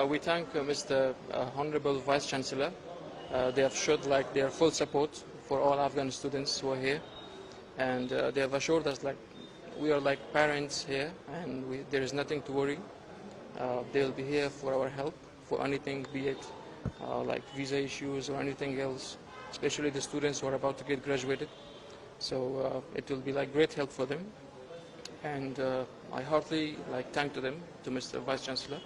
We thank Mr. Honorable Vice Chancellor. They have showed like their full support for all Afghan students who are here, and they have assured us like we are like parents here, and there is nothing to worry. They will be here for our help for anything, be it like visa issues or anything else, especially the students who are about to get graduated. So it will be like great help for them, and I heartily like thank to them, to Mr. Vice Chancellor,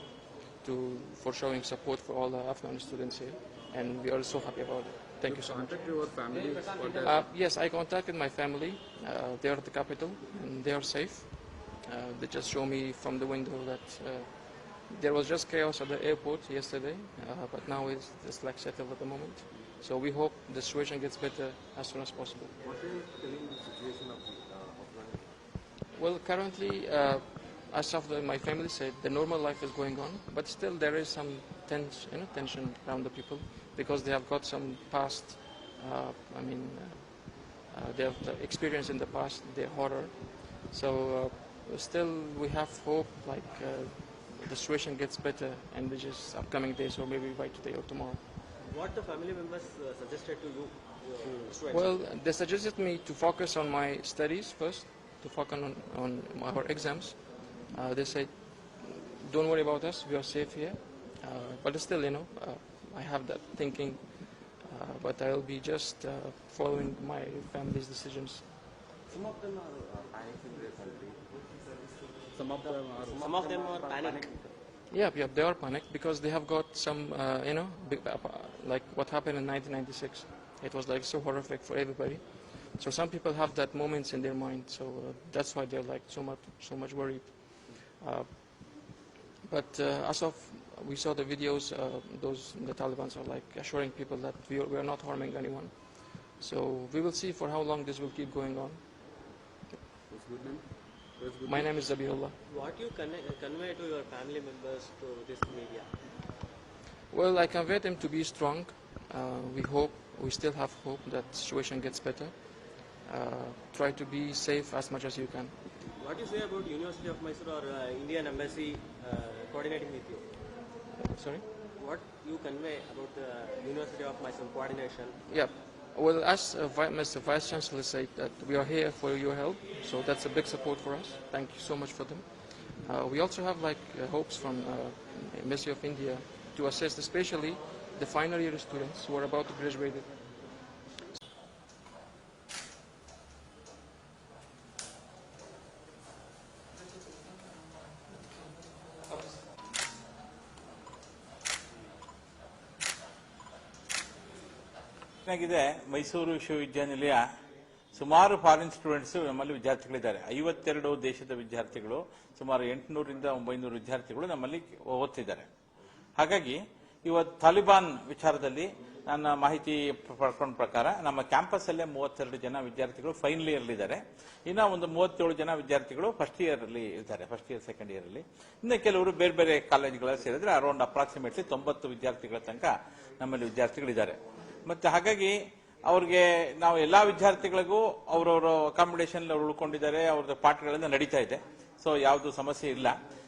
for showing support for all the Afghan students here, and we are so happy about it. Thank you so much. Contact your family? Yes, I contacted my family. They are at the capital and they are safe. They just show me from the window that there was just chaos at the airport yesterday, but now it's like settled at the moment. So we hope the situation gets better as soon as possible. What are you telling the situation of Afghanistan? Well, currently, as of my family said, the normal life is going on, but still there is some tension around the people because they have got some past. They have the experience in the past, their horror. So still, we have hope like the situation gets better in the just upcoming days, or maybe by today or tomorrow. What the family members suggested to you? Well, they suggested me to focus on my studies first, to focus on our exams. They said, don't worry about us, we are safe here. But still, I have that thinking, but I'll be just following my family's decisions. Some of them are panic in their country. Some of them are panic. Yeah, they are panicked because they have got some, like what happened in 1996. It was like so horrific for everybody. So some people have that moments in their mind. So that's why they're like so much worried. But as of we saw the videos, the Taliban are like assuring people that we are not harming anyone. So we will see for how long this will keep going on. What's good name? My name is Zabihullah. What you convey to your family members to this media? Well, I convey them to be strong. We still have hope that the situation gets better. Try to be safe as much as you can. What do you say about University of Mysore or Indian Embassy coordinating with you? Sorry? What you convey about the University of Mysore coordination? Yeah. Well, as Mr. Vice Chancellor said, that we are here for your help, so that's a big support for us. Thank you so much for them. We also have like hopes from Embassy of India to assist especially the final year students who are about to graduate. ಏನಾಗಿದೆ ಮೈಸೂರು ವಿಶ್ವವಿದ್ಯಾನಿಲಯ ಸುಮಾರು foreign students ನಮ್ಮಲ್ಲಿ ವಿದ್ಯಾರ್ಥಿಗಳಿದ್ದಾರೆ. 52 ದೇಶದ ವಿದ್ಯಾರ್ಥಿಗಳು, ಸುಮಾರು 800 ರಿಂದ 900 ವಿದ್ಯಾರ್ಥಿಗಳು ನಮ್ಮಲ್ಲಿ ಓದ್ತಿದ್ದಾರೆ. ಹಾಗಾಗಿ ಇವತ್ತು ತಾಲಿಬಾನ್ ವಿಚಾರದಲ್ಲಿ ನನ್ನ ಮಾಹಿತಿ ಪಡ್ಕೊಂಡ ಪ್ರಕಾರ ನಮ್ಮ ಕ್ಯಾಂಪಸ್ ಅಲ್ಲೇ 32 ಜನ ವಿದ್ಯಾರ್ಥಿಗಳು ಫೈನಲ್ ಇಯರ್ ಇದ್ದಾರೆ. ಇನ್ನ ಒಂದು 37 ಜನ ವಿದ್ಯಾರ್ಥಿಗಳು ಫಸ್ಟ್ ಇಯರ್ ಅಲ್ಲಿ ಇದ್ದಾರೆ, ಫಸ್ಟ್ ಇಯರ್ ಸೆಕೆಂಡ್ ಇಯರ್ ಅಲ್ಲಿ. ಇನ್ನು ಕೆಲವರು ಬೇರೆ ಬೇರೆ ಕಾಲೇಜುಗಳಲ್ಲಿ ಸೇರಿದ್ರೆ ಅರೌಂಡ್ ಅಪ್ರಾಕ್ಸಿಮೇಟ್ಲಿ 90 ವಿದ್ಯಾರ್ಥಿಗಳ ತನಕ ನಮ್ಮಲ್ಲಿ ವಿದ್ಯಾರ್ಥಿಗಳಿದ್ದಾರೆ. ಮತ್ತೆ ಹಾಗಾಗಿ ಅವ್ರಿಗೆ ನಾವು ಎಲ್ಲಾ ವಿದ್ಯಾರ್ಥಿಗಳಿಗೂ ಅವರವರ ಅಕಾಮಿಡೇಷನ್ ಉಳ್ಕೊಂಡಿದ್ದಾರೆ, ಅವ್ರದ್ದು ಪಾಠಗಳೆಲ್ಲ ನಡೀತಾ ಇದೆ. ಸೊ ಯಾವುದು ಸಮಸ್ಯೆ ಇಲ್ಲ.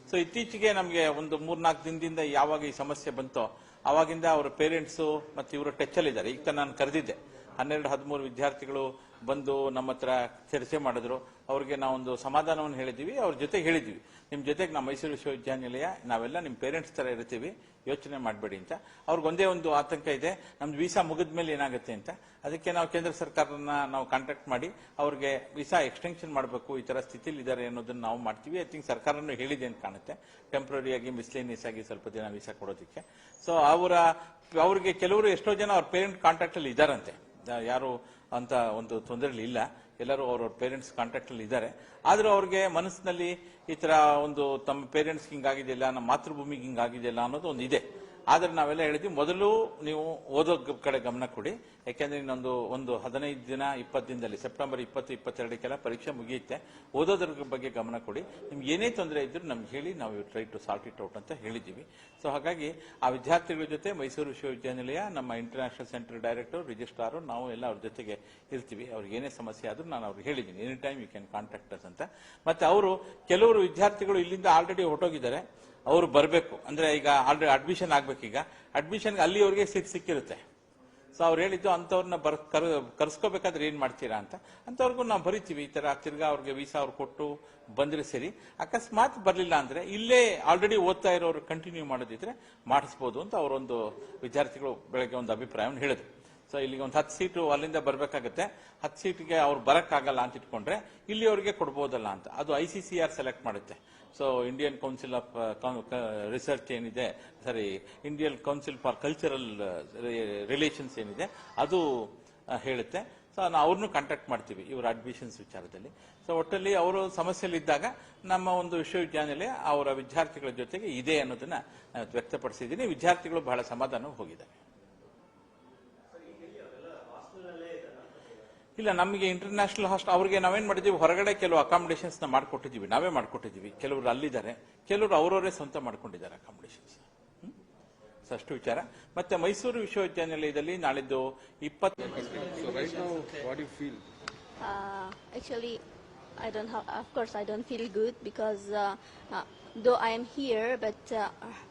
ಸೊ ಇತ್ತೀಚೆಗೆ ನಮಗೆ ಒಂದು 3-4 ದಿನದಿಂದ ಯಾವಾಗ ಈ ಸಮಸ್ಯೆ ಬಂತೋ ಅವಾಗಿಂದ ಅವರ ಪೇರೆಂಟ್ಸು ಮತ್ತೆ ಇವರು ಟಚ್ ಅಲ್ಲಿ ಇದ್ದಾರೆ. ಈಗ ನಾನು ಕರೆದಿದ್ದೆ 12-13 ವಿದ್ಯಾರ್ಥಿಗಳು ಬಂದು ನಮ್ಮ ಹತ್ರ ಚರ್ಚೆ ಮಾಡಿದ್ರು. ಅವ್ರಿಗೆ ನಾವೊಂದು ಸಮಾಧಾನವನ್ನು ಹೇಳಿದ್ವಿ, ಅವ್ರ ಜೊತೆಗೆ ಹೇಳಿದ್ವಿ, ನಿಮ್ ಜೊತೆಗೆ ನಮ್ಮ ಮೈಸೂರು ವಿಶ್ವವಿದ್ಯಾನಿಲಯ ನಾವೆಲ್ಲ ನಿಮ್ ಪೇರೆಂಟ್ಸ್ ತರ ಇರ್ತೀವಿ, ಯೋಚನೆ ಮಾಡಬೇಡಿ ಅಂತ. ಅವ್ರಿಗೊಂದೇ ಒಂದು ಆತಂಕ ಇದೆ, ನಮ್ದು ವೀಸಾ ಮುಗಿದ ಮೇಲೆ ಏನಾಗುತ್ತೆ ಅಂತ. ಅದಕ್ಕೆ ನಾವು ಕೇಂದ್ರ ಸರ್ಕಾರನ ನಾವು ಕಾಂಟ್ಯಾಕ್ಟ್ ಮಾಡಿ ಅವ್ರಿಗೆ ವೀಸಾ ಎಕ್ಸ್ಟೆನ್ಷನ್ ಮಾಡಬೇಕು, ಈ ತರ ಸ್ಥಿತಿಲಿ ಇದ್ದಾರೆ ಅನ್ನೋದನ್ನ ನಾವು ಮಾಡ್ತೀವಿ. ಐ ಥಿಂಕ್ ಸರ್ಕಾರನೂ ಹೇಳಿದೆ ಅಂತ ಕಾಣುತ್ತೆ, ಟೆಂಪ್ರರಿ ಆಗಿ ಮಿಸ್ಲೇನಿಯಸ್ ಆಗಿ ಸ್ವಲ್ಪ ದಿನ ವೀಸಾ ಕೊಡೋದಕ್ಕೆ. ಸೊ ಅವ್ರಿಗೆ ಕೆಲವರು ಎಷ್ಟೋ ಜನ ಅವ್ರ ಪೇರೆಂಟ್ ಕಾಂಟ್ಯಾಕ್ಟ್ ಅಲ್ಲಿ ಇದ್ದಾರಂತೆ, ಯಾರು ಅಂತ ಒಂದು ತೊಂದರೆ ಇಲ್ಲ, ಎಲ್ಲರೂ ಅವ್ರವ್ರ ಪೇರೆಂಟ್ಸ್ ಕಾಂಟ್ಯಾಕ್ಟ್ ಅಲ್ಲಿ ಇದ್ದಾರೆ. ಆದ್ರೂ ಅವ್ರಿಗೆ ಮನಸ್ಸಿನಲ್ಲಿ ಈ ತರ ಒಂದು ತಮ್ಮ ಪೇರೆಂಟ್ಸ್ ಹಿಂಗಾಗಿದೆಯಲ್ಲ, ನಮ್ಮ ಮಾತೃಭೂಮಿಗೆ ಹಿಂಗಾಗಿದೆಯಲ್ಲ ಅನ್ನೋದು ಒಂದು ಇದೆ. ಆದ್ರೆ ನಾವೆಲ್ಲ ಹೇಳಿದ್ವಿ, ಮೊದಲು ನೀವು ಓದೋ ಕಡೆ ಗಮನ ಕೊಡಿ. ಯಾಕೆಂದ್ರೆ ಇನ್ನೊಂದು 15 ದಿನ 20 ದಿನದಲ್ಲಿ ಸೆಪ್ಟೆಂಬರ್ 20-22 ಪರೀಕ್ಷೆ ಮುಗಿಯುತ್ತೆ. ಓದೋದ್ರ ಬಗ್ಗೆ ಗಮನ ಕೊಡಿ. ನಿಮ್ಗೆ ಏನೇ ತೊಂದರೆ ಇದ್ರು ನಮ್ಗೆ ಹೇಳಿ, ನಾವು try to sort it out ಅಂತ ಹೇಳಿದ್ದೀವಿ. ಸೊ ಹಾಗಾಗಿ ಆ ವಿದ್ಯಾರ್ಥಿಗಳ ಜೊತೆ ಮೈಸೂರು ವಿಶ್ವವಿದ್ಯಾನಿಲಯ, ನಮ್ಮ ಇಂಟರ್ನ್ಯಾಷನಲ್ ಸೆಂಟರ್ ಡೈರೆಕ್ಟರ್, ರಿಜಿಸ್ಟ್ರಾರ್, ನಾವು ಎಲ್ಲ ಅವ್ರ ಜೊತೆಗೆ ಇರ್ತೀವಿ. ಅವ್ರಿಗೆ ಏನೇ ಸಮಸ್ಯೆ ಆದ್ರೂ ನಾನು ಅವ್ರಿಗೆ ಹೇಳಿದ್ದೀನಿ, any time you can contact us ಅಂತ. ಮತ್ತೆ ಅವರು ಕೆಲವರು ವಿದ್ಯಾರ್ಥಿಗಳು ಇಲ್ಲಿಂದ ಆಲ್ರೆಡಿ ಹೊರಟೋಗಿದ್ದಾರೆ. ಅವರು ಬರಬೇಕು. ಅಂದ್ರೆ ಈಗ ಆಲ್ರೆಡಿ ಅಡ್ಮಿಷನ್ ಆಗ್ಬೇಕೀಗ, ಅಡ್ಮಿಷನ್ಗೆ ಅಲ್ಲಿ ಅವ್ರಿಗೆ ಸೀಟ್ ಸಿಕ್ಕಿರುತ್ತೆ. ಸೊ ಅವ್ರು ಹೇಳಿದ್ದು ಅಂಥವ್ರನ್ನ ಕರ್ಸ್ಕೋಬೇಕಾದ್ರೆ ಏನ್ ಮಾಡ್ತೀರಾ ಅಂತ. ಅಂಥವ್ರಿಗೂ ನಾವು ಬರಿತೀವಿ, ಈ ತರ ತಿರ್ಗಾ ಅವ್ರಿಗೆ ವೀಸಾ ಅವ್ರು ಕೊಟ್ಟು ಬಂದ್ರೆ ಸರಿ. ಅಕಸ್ಮಾತ್ ಬರ್ಲಿಲ್ಲ ಅಂದ್ರೆ ಇಲ್ಲೇ ಆಲ್ರೆಡಿ ಓದ್ತಾ ಇರೋರು ಕಂಟಿನ್ಯೂ ಮಾಡೋದಿದ್ರೆ ಮಾಡಿಸ್ಬೋದು ಅಂತ ಅವರೊಂದು ವಿದ್ಯಾರ್ಥಿಗಳು ಬೆಳಗ್ಗೆ ಒಂದು ಅಭಿಪ್ರಾಯವನ್ನು ಹೇಳಿದ್ರು. ಸೊ ಇಲ್ಲಿಗೆ ಒಂದು 10 ಸೀಟು ಅಲ್ಲಿಂದ ಬರ್ಬೇಕಾಗತ್ತೆ, 10 ಸೀಟ್ಗೆ ಅವ್ರು ಬರಕ್ಕಾಗಲ್ಲ ಅಂತ ಇಟ್ಕೊಂಡ್ರೆ ಇಲ್ಲಿ ಅವ್ರಿಗೆ ಕೊಡ್ಬೋದಲ್ಲ ಅಂತ. ಅದು ICCR ಸೆಲೆಕ್ಟ್ ಮಾಡುತ್ತೆ. So Indian council of research ಏನಿದೆ, Indian council for cultural relations ಏನಿದೆ ಅದು ಹೇಳುತ್ತೆ. ಸೊ ನಾವು ಅವ್ರನ್ನೂ ಕಾಂಟ್ಯಾಕ್ಟ್ ಮಾಡ್ತೀವಿ ಇವ್ರ ಅಡ್ಮಿಷನ್ಸ್ ವಿಚಾರದಲ್ಲಿ. ಸೊ ಒಟ್ಟಲ್ಲಿ ಅವರು ಸಮಸ್ಯೆಯಲ್ಲಿದ್ದಾಗ ನಮ್ಮ ಒಂದು ವಿಶ್ವವಿದ್ಯಾನಿಲಯ ಅವರ ವಿದ್ಯಾರ್ಥಿಗಳ ಜೊತೆಗೆ ಇದೆ ಅನ್ನೋದನ್ನ ವ್ಯಕ್ತಪಡಿಸಿದ್ದೀನಿ. ವಿದ್ಯಾರ್ಥಿಗಳು ಬಹಳ ಸಮಾಧಾನ ಹೋಗಿದ್ದಾರೆ. ಇಲ್ಲ, ನಮಗೆ ಇಂಟರ್ನ್ಯಾಷನಲ್ ಹಾಸ್ಟೆಲ್ ಅವ್ರಿಗೆ ನಾವೇನ್ ಮಾಡಿದೀವಿ, ಹೊರಗಡೆ ಕೆಲವು ಅಕಾಮಿಡೇಷನ್ಸ್ ನ ಮಾಡ್ಕೊಟ್ಟಿದ್ದೀವಿ, ನಾವೇ ಮಾಡ್ಕೊಟ್ಟಿದ್ದೀವಿ. ಕೆಲವರು ಅಲ್ಲಿದ್ದಾರೆ, ಕೆಲವರು ಅವರವರೇ ಸ್ವಂತ ಮಾಡ್ಕೊಂಡಿದ್ದಾರೆ ಅಕಾಮಿಡೇಷನ್ಸ್. ಅಷ್ಟು ವಿಚಾರ. ಮತ್ತೆ ಮೈಸೂರು ವಿಶ್ವವಿದ್ಯಾನಿಲಯದಲ್ಲಿ ನಾಳಿದ್ದು 20. So right now, what do you feel? Actually, of course, I don't feel good because though I am here, but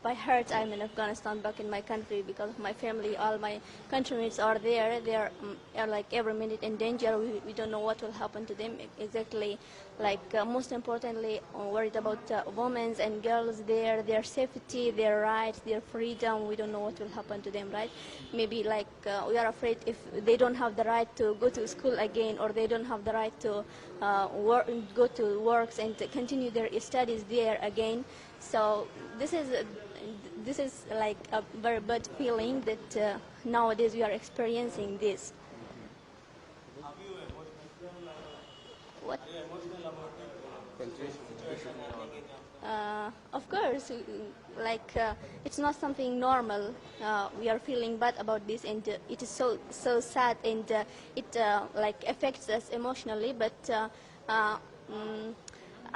by heart I am in Afghanistan, back in my country, because of my family. All my countrymates are there. They are like every minute in danger. We don't know what will happen to them exactly. Like most importantly, worried about women and girls there, their safety, their rights, their freedom. We don't know what will happen to them, right? Maybe like we are afraid if they don't have the right to go to school again, or they don't have the right to go to works and to continue their studies there again. So this is like a very bad feeling that nowadays we are experiencing this. What? Of course, like it's not something normal. We are feeling bad about this, and it is so sad, and it like affects us emotionally. But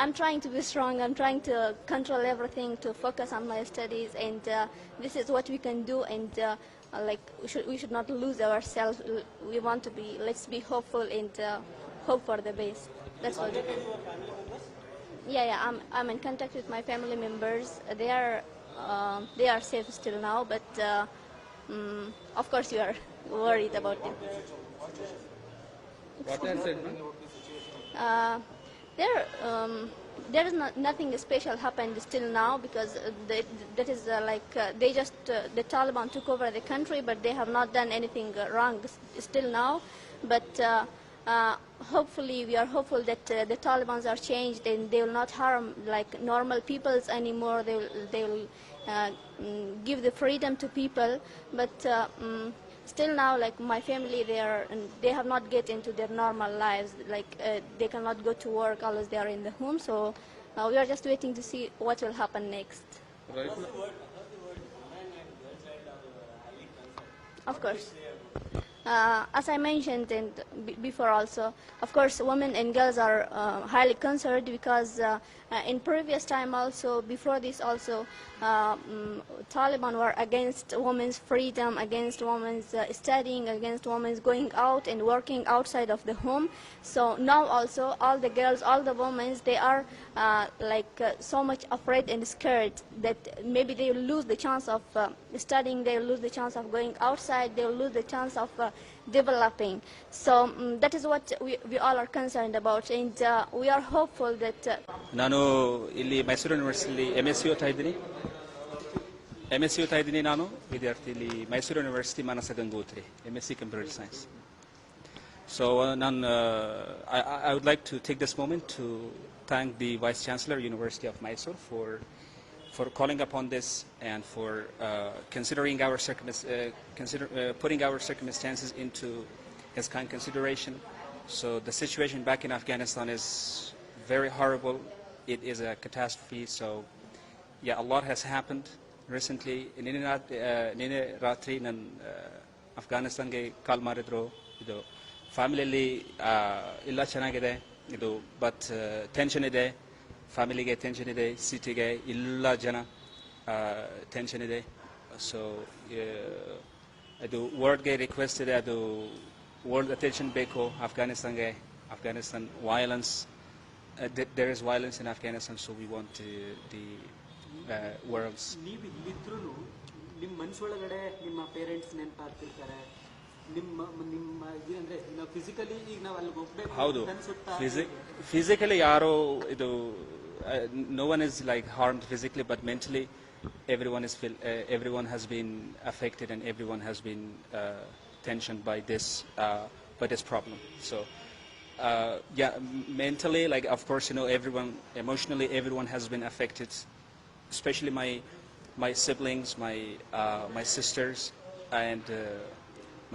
I'm trying to be strong. I'm trying to control everything, to focus on my studies, and this is what we can do. And like we should not lose ourselves. We want to be. Let's be hopeful and hope for the best. That's all. Yeah. I'm in contact with my family members. They are safe still now, but of course you are worried about them. What has said? There is nothing special happened still now, because that is they just the Taliban took over the country, but they have not done anything wrong still now. But hopefully we are hopeful that the Taliban are changed and they will not harm like normal peoples anymore. They will give the freedom to people, but still now, like my family, they have not get into their normal lives. Like they cannot go to work unless they are in the home. So we are just waiting to see what will happen next. Right now. Of course. As I mentioned and before also, of course, women and girls are highly concerned, because in previous time also, before this also, Taliban were against women's freedom, against women's studying, against women's going out and working outside of the home. So now also, all the girls, all the women, they are so much afraid and scared that maybe they will lose the chance of studying, they will lose the chance of going outside, they will lose the chance of developing. So that is what we all are concerned about, and we are hopeful that ನಾನು ಇಲ್ಲಿ Mysuru ಯೂನಿವರ್ಸಿಟಿಲಿ MSc ಓದ್ತಾ ಇದ್ದೀನಿ. ನಾನು ವಿದ್ಯಾರ್ಥಿ ಇಲ್ಲಿ Mysuru university Manasa Gangotri, MSc computer science. So I would like to take this moment to thank the Vice Chancellor, University of Mysore, for calling upon this and for considering our putting our circumstances into his kind consideration. So the situation back in Afghanistan is very horrible. It is a catastrophe. So yeah, a lot has happened recently. Nene ratri nan Afghanistan ge call maridru. Idu family li illa chanagide. Idu but tension ide. Family ge tension ide, city ge illa jana tension ide. So adu world ge request ide, adu world attention beko Afghanistan violence. There is violence in Afghanistan, so we want the worlds. ನೀವು ಇಲ್ಲಿದ್ರೂ ನಿಮ್ಮ ಮನಸ್ಸೊಳಗಡೆ ನಿಮ್ಮ parents ನೆನಪಾಗ್ತಿರ್ತಾರೆ. ನಿಮ್ಮ ನಿಮ್ಮ ಅಂದ್ರೆ ನಾವು physically ಈಗ ನಾವು ಅಲ್ಲಿ ಹೋಗ್ಬೇಕು ಹೌದು, ಅನ್ಸುತ್ತಾ? ಫಿಸಿಕಲಿ ಯಾರೋ ಇದು no one is like harmed physically, but mentally everyone has been affected and everyone has been tensioned by this problem. So yeah, mentally, like of course, you know, everyone emotionally everyone has been affected, especially my siblings, my sisters and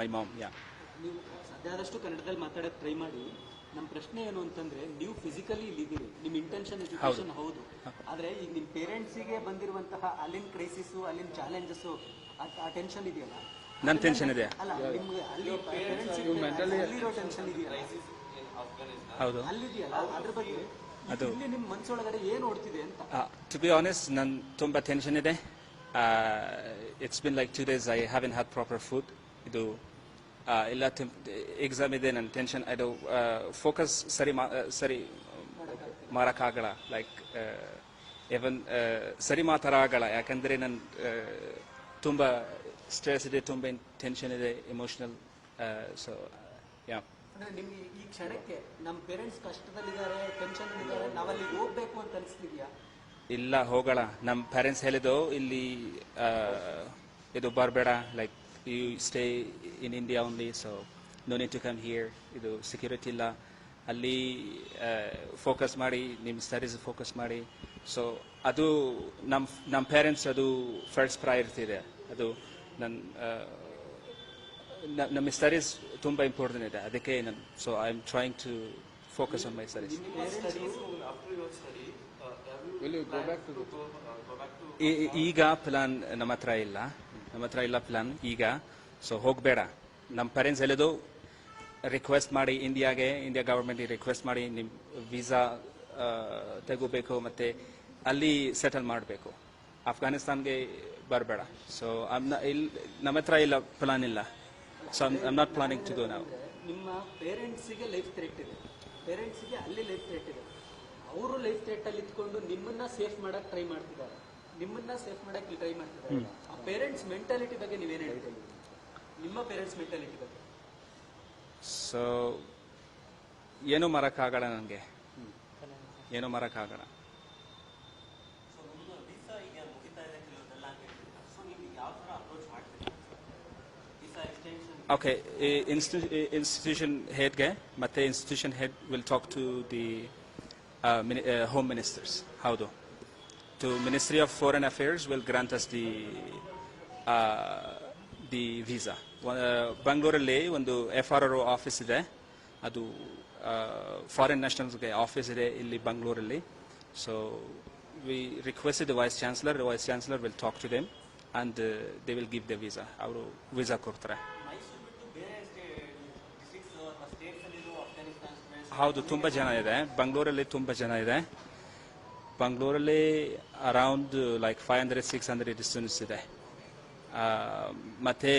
my mom. Yeah. ನೀವು ಸಾಧ್ಯಾದಷ್ಟು ಕನ್ನಡದಲ್ಲಿ ಮಾತಾಡೋಕೆ try ಮಾಡಿ. ನಮ್ಮ ಪ್ರಶ್ನೆ ಏನು ಅಂತಂದ್ರೆ, ನೀವು physically ಇಲ್ಲಿದ್ದೀರಿ, ನಿಮ್ಮ ಇಂಟೆನ್ಷನ್ ಎಜುಕೇಶನ್ ಹೌದು, ಆದ್ರೆ ಈಗ ನಿಮ್ಮ ಪೇರೆಂಟ್ಸಿಗೆ ಬಂದಿರುವಂತಹ ಅಲ್ಲಿನ ಕ್ರೈಸಿಸ್, ಅಲ್ಲಿನ ಚಾಲೆಂಜಸ್, ಆ ಟೆನ್ಷನ್ ಇದೆಯಲ್ಲ, ನನ್ನ ಟೆನ್ಷನ್ ಇದೆ. ಅಲ್ಲ ನಿಮ್ಗೆ ಅಲ್ಲಿ ಪೇರೆಂಟ್ಸಿಗೆ ಅಲ್ಲಿರೋ ಟೆನ್ಷನ್ ಇದೆಯಲ್ಲ, ಹೌದು, ಅಲ್ಲಿದೆಯಲ್ಲ, ಅದ್ರ ಬಗ್ಗೆ ಅದು ಇಲ್ಲಿ ನಿಮ್ಮ ಮನಸ್ಸೊಳಗಡೆ ಏನು ಓಡ್ತಿದೆ ಅಂತ. ಟು ಬಿ ಆನೆಸ್ಟ್, ನನ್ ತುಂಬಾ ಟೆನ್ಷನ್ ಇದೆ. It's been like 2 days I haven't had proper food. ಇದು ಇಲ್ಲ, ಎಕ್ಸಾಮ್ ಇದೆ, ನನ್ನ ಟೆನ್ಷನ್. ಅದು ಫೋಕಸ್ ಸರಿ ಮಾರಕ್ಕಾಗಲ್ಲ, ಲೈಕ್ ಇವನ್ ಸರಿ ಮಾತಾಡೋಕ್ಕಾಗಲ್ಲ, ಯಾಕಂದರೆ ನನ್ನ ತುಂಬ ಸ್ಟ್ರೆಸ್ ಇದೆ, ತುಂಬ ಟೆನ್ಷನ್ ಇದೆ, ಎಮೋಷನಲ್. ಸೊ ಯಾ, ಅಂದ್ರೆ ನಿಮ್ಗೆ ಈ ಕ್ಷಣಕ್ಕೆ ನಮ್ಮ ಪೇರೆಂಟ್ಸ್ ಕಷ್ಟದಲ್ಲಿದ್ದಾರೆ, ಟೆನ್ಷನ್ ಇದ್ದಾರೆ, ನಾವಲ್ಲಿ ಹೋಗ್ಬೇಕು ಅಂತ ಅನಿಸ್ತಿದ್ಯಾ? ಇಲ್ಲ, ಹೋಗೋಣ. ನಮ್ಮ ಪೇರೆಂಟ್ಸ್ ಹೇಳಿದ್ದು ಇಲ್ಲಿ ಇದು ಬರಬೇಡ, like you stay in India only, so no need to come here. ಇದು ಸೆಕ್ಯೂರಿಟಿ ಇಲ್ಲ, ಅಲ್ಲಿ ಫೋಕಸ್ ಮಾಡಿ, ನಿಮ್ಮ ಸ್ಟಡೀಸ್ ಫೋಕಸ್ ಮಾಡಿ. ಸೊ ಅದು ನಮ್ಮ ಪೇರೆಂಟ್ಸ್ ಅದು ಫಸ್ಟ್ ಪ್ರಯಾರಿಟಿ ಇದೆ. ಅದು ನಮ್ಮ ಸ್ಟಡೀಸ್ ತುಂಬ ಇಂಪಾರ್ಟೆಂಟ್ ಇದೆ, ಅದಕ್ಕೆ so I am trying to focus on my studies. Will you go back to ಈಗ ಪ್ಲಾನ್ ನಮ್ಮ ಹತ್ರ ಇಲ್ಲ ಪ್ಲಾನ್ ಈಗ. ಸೊ ಹೋಗಬೇಡ. ನಮ್ಮ ಪೇರೆಂಟ್ಸ್ ಹೇಳಿದ್ದು ರಿಕ್ವೆಸ್ಟ್ ಮಾಡಿ, ಇಂಡಿಯಾ ಗವರ್ಮೆಂಟ್ಗೆ ರಿಕ್ವೆಸ್ಟ್ ಮಾಡಿ, ನಿಮ್ಮ ವೀಸಾ ತೆಗೋಬೇಕು ಮತ್ತು ಅಲ್ಲಿ ಸೆಟಲ್ ಮಾಡಬೇಕು, ಅಫ್ಘಾನಿಸ್ತಾನ್ಗೆ ಬರಬೇಡ. ಸೊ ನಮ್ಮ ಹತ್ರ ಇಲ್ಲ, ಪ್ಲಾನ್ ಇಲ್ಲ. So I'm not planning to go ನಾವು. ನಿಮ್ಮ ಪೇರೆಂಟ್ಸಿಗೆ ಲೈಫ್ ಥ್ರೆಟ್ ಇದೆ, ಪೇರೆಂಟ್ಸಿಗೆ ಅಲ್ಲಿ ಲೈಫ್ ಥ್ರೆಟ್ ಇದೆ. ಅವರು ಲೈಫ್ ಥ್ರೆಟ್ ಅಲ್ಲಿ ಇದ್ಕೊಂಡು ನಿಮ್ಮನ್ನ ಸೇಫ್ ಮಾಡಕ್ ಟ್ರೈ ಮಾಡ್ತಿದ್ದಾರೆ, ಆ ಪೇರೆಂಟ್ಸ್ ಮೆಂಟಾಲಿಟಿ ಬಗ್ಗೆ ನೀವೇನು ಹೇಳ್ತೀರಿ? ನಿಮ್ಮ ಪೇರೆಂಟ್ಸ್ ಮೆಂಟಾಲಿಟಿ ಬಗ್ಗೆ? ಸೊ ಏನೂ ಮಾಡೋಕ್ಕಾಗಲ್ಲ, ನನಗೆ ಏನೂ ಮಾಡೋಕ್ಕಾಗಲ್ಲ. ಓಕೆ, ಇನ್ಸ್ಟಿಟ್ಯೂಷನ್ ಹೆಡ್ಗೆ ಮತ್ತೆ institution head will talk to the home ministers. ಹೌದು, to Ministry of Foreign Affairs will grant us the visa. Bangalore ಒಂದು FRO ಆಫೀಸ್ ಇದೆ, ಅದು ಫಾರಿನ್ ನ್ಯಾಷನಲ್ಸ್ಗೆ ಆಫೀಸ್ ಇದೆ ಇಲ್ಲಿ ಬಂಗಳೂರಲ್ಲಿ. So we requested the vice chancellor will talk to them and they will give the visa. ಅವರು visa ಕೊಡ್ತಾರೆ. ಹೌದು, ತುಂಬ ಜನ ಇದೆ ಬಂಗಳೂರಲ್ಲಿ, ತುಂಬ ಜನ ಇದೆ ಬಂಗಳೂರಲ್ಲಿ. ಅರೌಂಡ್ ಲೈಕ್ 500-600 ಸ್ಟೂಡೆಂಟ್ಸ್ ಇದೆ. ಮತ್ತೆ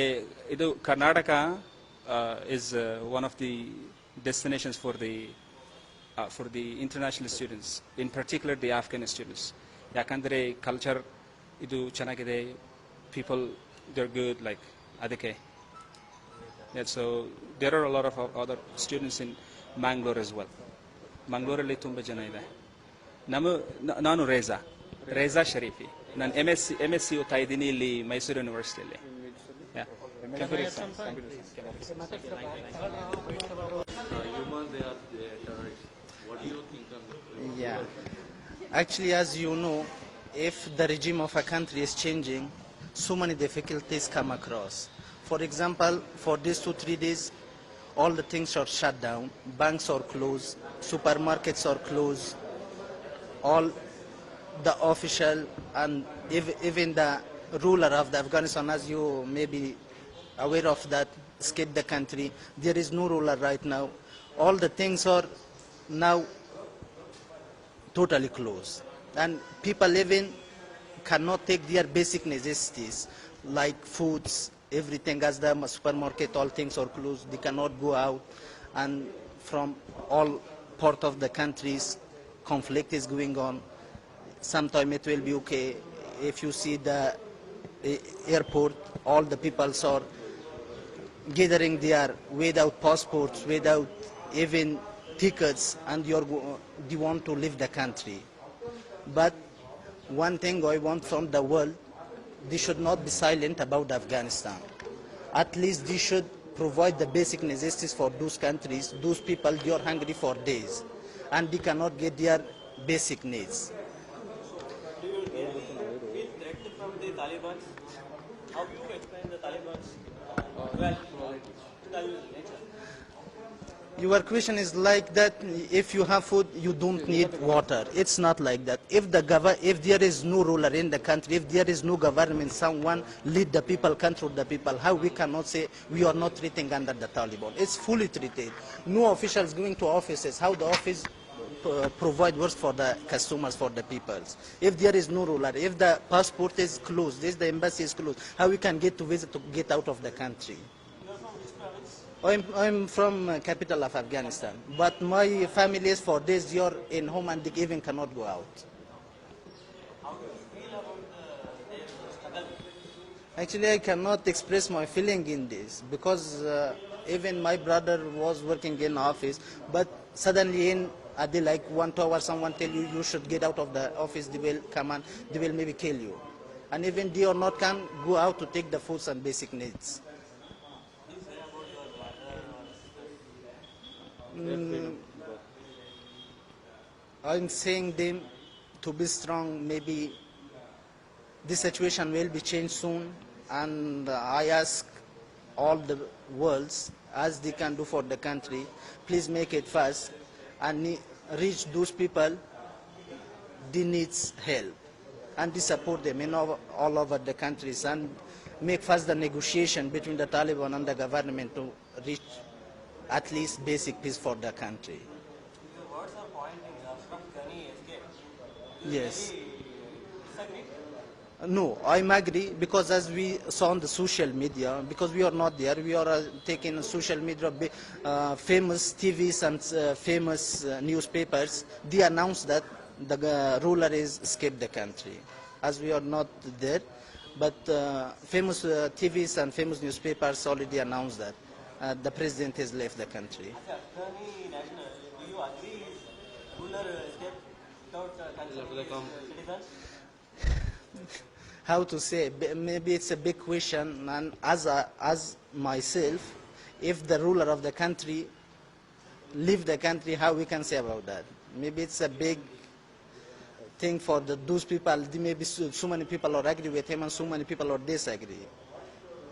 ಇದು Karnataka is one of the destinations for the international students, in particular the Afghan students. ಯಾಕಂದರೆ ಕಲ್ಚರ್ ಇದು ಚೆನ್ನಾಗಿದೆ, people they're good, like ಅದಕ್ಕೆ. So there are a lot of other students in Mangalore as well. ಮಂಗಳೂರಲ್ಲಿ ತುಂಬ ಜನ ಇದೆ. ನಾನು ರೇಜಾ ಶರೀಫಿ, ನಾನು MSc ಓದ್ತಾ ಇದ್ದೀನಿ ಇಲ್ಲಿ Mysuru ಯೂನಿವರ್ಸಿಟಿಯಲ್ಲಿ. Yeah, actually, as you know, if the regime of a country is changing, so many difficulties come across. For example, for these 2-3 days, all the things are shut down, banks are closed, supermarkets are closed, all the official and even the ruler of the Afghanistan, as you may be aware of that, escaped the country. There is no ruler right now. All the things are now totally closed, and people even cannot take their basic necessities like foods, everything, as the supermarket, all things are closed. They cannot go out, and from all part of the countries conflict is going on. sometime it will be okay. If you see the airport, all the people are gathering there without passports, without even tickets, and you want to leave the country. But one thing I want from the world, they should not be silent about Afghanistan. At least they should provide the basic necessities for those countries. Those people, they are hungry for days, and they cannot get their basic needs. Do you feel threatened from the Taliban? How do you explain the Taliban's nature? Your question is like that, if you have food, you don't need water. It's not like that. If there is no ruler in the country, if there is no government, someone lead the people, control the people, how we cannot say we are not treating under the Taliban? It's fully treated. No officials going to offices. How the office provide work for the customers, for the peoples? If there is no ruler, if the passport is closed, if the embassy is closed, how we can get to visit to get out of the country? I'm from capital of Afghanistan, but my family is for this year in home and they even cannot go out. How do you feel about the struggle? Actually, I cannot express my feeling in this because even my brother was working in office, but suddenly in a day like 1 hour, someone tell you should get out of the office, they will come and they will maybe kill you. And even they or not can go out to take the foods and basic needs. I'm saying them to be strong. Maybe this situation will be changed soon, and I ask all the worlds as they can do for the country, please make it fast and reach those people. They needs help, and they support them in all over the countries, and make fast the negotiation between the Taliban and the government to reach at least basic peace for the country. Your words are pointing from Ghani escape. Yes. Disagree? No, I'm agree because as we saw on the social media, because we are not there, we are taking social media, famous TVs and famous newspapers, they announced that the ruler is escaped the country. As we are not there, but famous TVs and famous newspapers already announced that the president has left the country. As a Ghani national, do you agree ruler escaped without consulting citizens? How to say, maybe it's a big question, and as myself, if the ruler of the country leave the country, how we can say about that? Maybe it's a big thing for those people. Maybe so many people are agree with him and so many people are disagree.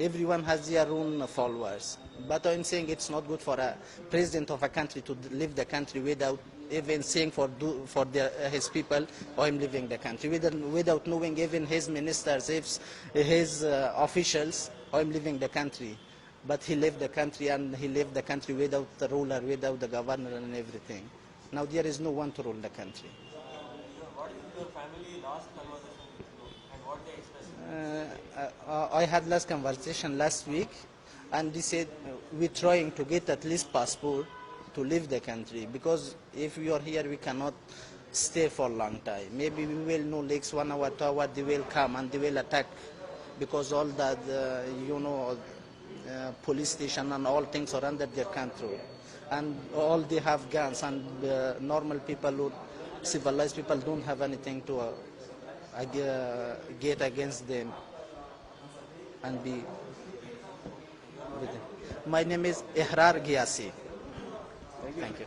Everyone has their own followers. But I'm saying it's not good for a president of a country to leave the country without even saying for his people, I'm leaving the country, without knowing even his ministers, his officials, I'm leaving the country. But he left the country, and he left the country without the ruler, without the governor and everything. Now there is no one to rule the country. What is your family last conversation with you and what they expressed? I had last conversation last week, and they said we're trying to get at least passport to leave the country, because if we are here we cannot stay for a long time. Maybe we will know next 1 hour, 2 hours they will come and they will attack, because all that police station and all things are under their control, and all they have guns, and normal people or civilized people don't have anything to get against them and be with them. My name is Ihrar Giasi. Thank you.